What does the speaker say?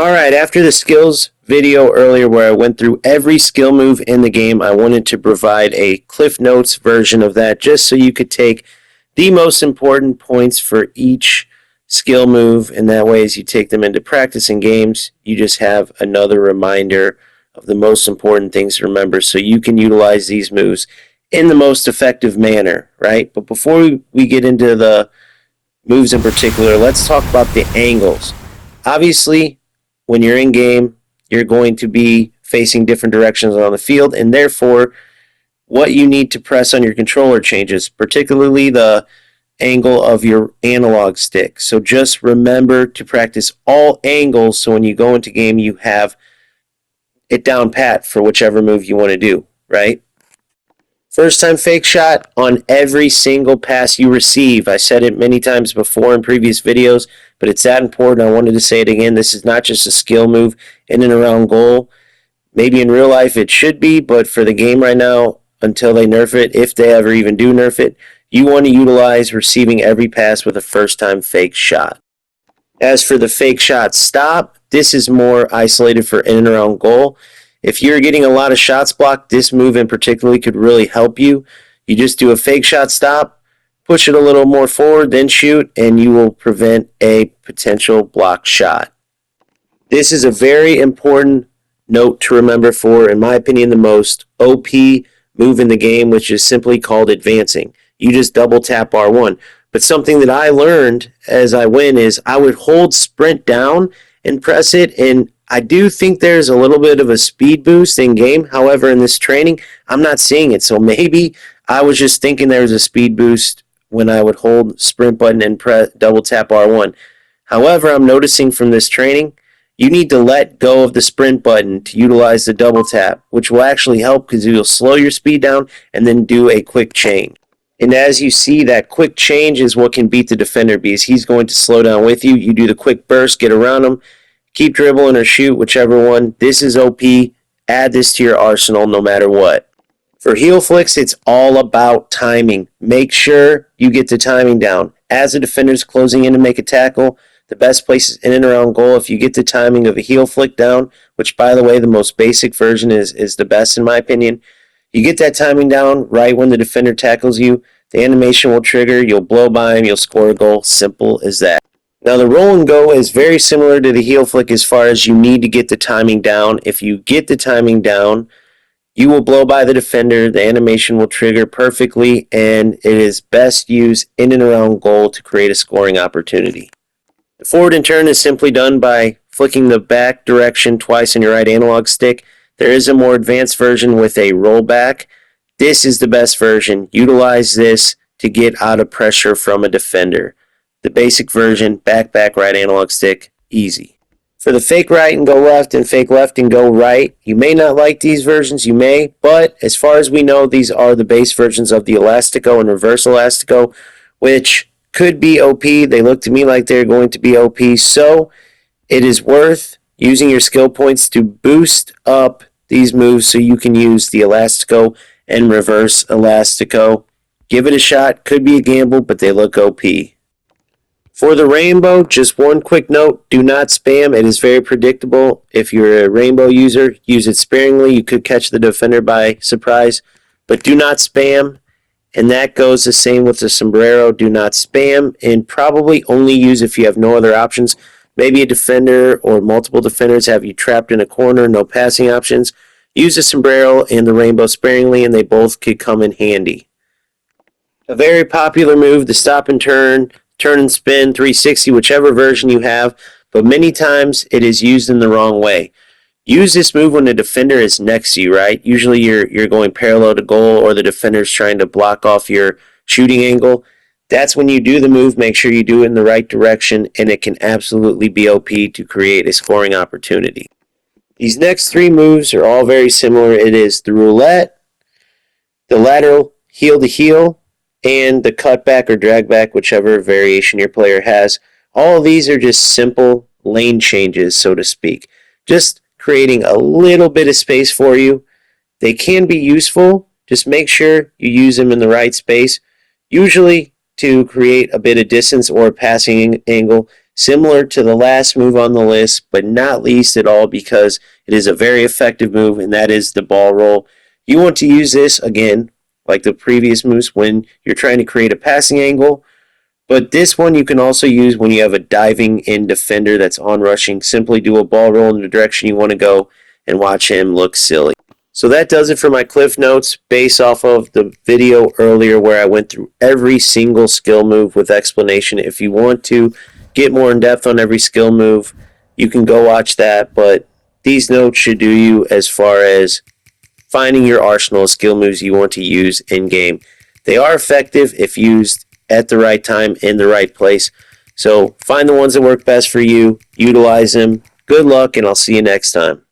Alright, after the skills video earlier where I went through every skill move in the game, I wanted to provide a Cliff Notes version of that just so you could take the most important points for each skill move, and that way as you take them into practice in games, you just have another reminder of the most important things to remember so you can utilize these moves in the most effective manner, right? But before we get into the moves in particular, let's talk about the angles. Obviously, when you're in game, you're going to be facing different directions on the field, and therefore what you need to press on your controller changes, particularly the angle of your analog stick. So just remember to practice all angles so when you go into game you have it down pat for whichever move you want to do, right? First time fake shot on every single pass you receive. I said it many times before in previous videos, but it's that important. I wanted to say it again. This is not just a skill move in and around goal. Maybe in real life it should be, but for the game right now, until they nerf it, if they ever even do nerf it, you want to utilize receiving every pass with a first time fake shot. As for the fake shot stop, this is more isolated for in and around goal. If you're getting a lot of shots blocked, this move in particular could really help you. You just do a fake shot stop, push it a little more forward, then shoot, and you will prevent a potential block shot. This is a very important note to remember for, in my opinion, the most OP move in the game, which is simply called advancing. You just double tap R1. But something that I learned as I went is I would hold sprint down and press it, and I do think there's a little bit of a speed boost in game. However, in this training, I'm not seeing it. So maybe I was just thinking there was a speed boost when I would hold sprint button and press double tap R1. However, I'm noticing from this training, you need to let go of the sprint button to utilize the double tap, which will actually help because you'll slow your speed down and then do a quick change. And as you see, that quick change is what can beat the defender because he's going to slow down with you. You do the quick burst, get around him, keep dribbling or shoot, whichever one. This is OP. Add this to your arsenal no matter what. For heel flicks, it's all about timing. Make sure you get the timing down. As the defender's closing in to make a tackle, the best place is in and around goal. If you get the timing of a heel flick down, which by the way, the most basic version is the best in my opinion, you get that timing down right when the defender tackles you, the animation will trigger, you'll blow by him, you'll score a goal. Simple as that. Now the roll and go is very similar to the heel flick as far as you need to get the timing down. If you get the timing down, you will blow by the defender, the animation will trigger perfectly, and it is best used in and around goal to create a scoring opportunity. The forward and turn is simply done by flicking the back direction twice on your right analog stick. There is a more advanced version with a rollback. This is the best version. Utilize this to get out of pressure from a defender. The basic version, back, right analog stick, easy. For the fake right and go left and fake left and go right, you may not like these versions, you may, but as far as we know, these are the base versions of the Elastico and reverse Elastico, which could be OP. They look to me like they're going to be OP, so it is worth using your skill points to boost up these moves so you can use the Elastico and reverse Elastico. Give it a shot. Could be a gamble, but they look OP. For the rainbow, just one quick note. Do not spam. It is very predictable. If you're a rainbow user, use it sparingly. You could catch the defender by surprise, but do not spam. And that goes the same with the sombrero. Do not spam, and probably only use if you have no other options. Maybe a defender or multiple defenders have you trapped in a corner, no passing options. Use the sombrero and the rainbow sparingly, and they both could come in handy. A very popular move, the stop and turn and spin, 360, whichever version you have, but many times it is used in the wrong way. Use this move when the defender is next to you, right? Usually you're going parallel to goal or the defender's trying to block off your shooting angle. That's when you do the move. Make sure you do it in the right direction, and it can absolutely be OP to create a scoring opportunity. These next three moves are all very similar. It is the roulette, the lateral heel to heel, and the cutback or drag back, whichever variation your player has. All of these are just simple lane changes, so to speak. Just creating a little bit of space for you. They can be useful. Just make sure you use them in the right space. Usually to create a bit of distance or a passing angle. similar to the last move on the list, but not least at all because it is a very effective move, and that is the ball roll. You want to use this, again, like the previous moves, when you're trying to create a passing angle, but this one you can also use when you have a diving in defender that's on rushing. Simply do a ball roll in the direction you want to go and watch him look silly. So that does it for my Cliff Notes based off of the video earlier where I went through every single skill move with explanation. If you want to get more in depth on every skill move, you can go watch that, but these notes should do you as far as finding your arsenal of skill moves you want to use in game. They are effective if used at the right time in the right place. So find the ones that work best for you, utilize them. Good luck, and I'll see you next time.